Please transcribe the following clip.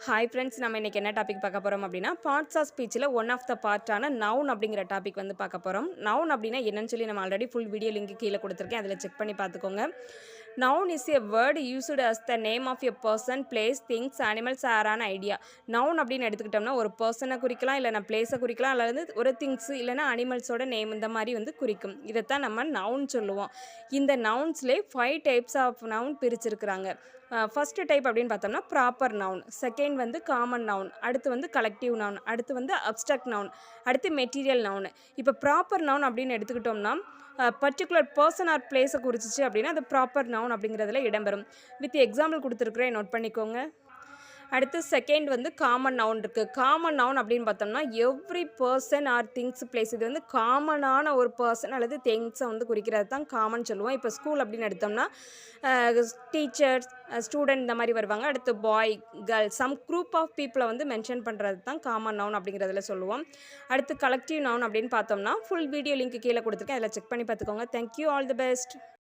Hi friends, நம்ம இன்றைக்கி என்ன டாபிக் பார்க்க போகிறோம் அப்படின்னா, பார்ட்ஸ் ஆஃப் ஸ்பீச்சில் ஒன் ஆஃப் த பார்ட்டான நவுன் அப்படிங்கிற டாபிக் வந்து பார்க்க போகிறோம். நவுன் அப்படின்னா என்னன்னு சொல்லி நம்ம ஆல்ரெடி ஃபுல் வீடியோ லிங்க் கீழே கொடுத்துருக்கேன், அதில் செக் பண்ணி பார்த்துக்கோங்க. Noun is a word used as the name of a person, place, things, animals or an idea. Noun அப்படின்னு எடுத்துக்கிட்டோம்னா ஒரு பர்சனை குறிக்கலாம், இல்லைனா பிளேஸை குறிக்கலாம், அல்லது ஒரு திங்ஸ் இல்லைனா அனிமல்ஸோட நேம் இந்த மாதிரி வந்து குறிக்கும். இதைத்தான் நம்ம நவுன் சொல்லுவோம். இந்த நவுன்ஸ்லேயே 5 டைப்ஸ் ஆஃப் நவுன் பிரிச்சிருக்கிறாங்க. ஃபஸ்ட்டு டைப் அப்படின்னு பார்த்தோம்னா ப்ராப்பர் நவுன், செகண்ட் வந்து காமன் நவுன், அடுத்து வந்து கலெக்டிவ் நவுன், அடுத்து வந்து அப்ஸ்ட்ராக்ட் நவுன், அடுத்து மெட்டீரியல் நவுன். இப்போ ப்ராப்பர் நவுன் அப்படின்னு எடுத்துக்கிட்டோம்னா பர்டிகுலர் பர்சன் ஆர் பிளேஸை குறிச்சிச்சு அப்படின்னா அது ப்ராப்பர் நவுன் அப்படிங்கிறதுல இடம்பெறும். வித் எக்ஸாம்பிள் கொடுத்துருக்குறேன், நோட் பண்ணிக்கோங்க. அடுத்து செகண்ட் வந்து காமன் நவுன் இருக்குது. காமன் நவுன் அப்படின்னு பார்த்தோம்னா every person or things place. இது வந்து காமனான ஒரு பர்சன் அல்லது திங்ஸை வந்து குறிக்கிறது தான் காமன் சொல்லுவோம். இப்போ ஸ்கூல் அப்படின்னு எடுத்தோம்னா டீச்சர்ஸ், ஸ்டூடெண்ட் இந்த மாதிரி வருவாங்க. அடுத்து பாய், கேர்ள், சம் குரூப் ஆஃப் பீப்புளை வந்து மென்ஷன் பண்ணுறது தான் காமன் நவுன் அப்படிங்கிறதுல சொல்லுவோம். அடுத்து கலெக்டிவ் நவுன் அப்படின்னு பார்த்தோம்னா ஃபுல் வீடியோ லிங்க் கீழே கொடுத்துருக்கேன், அதில் செக் பண்ணி பார்த்துக்கோங்க. Thank you, all the best.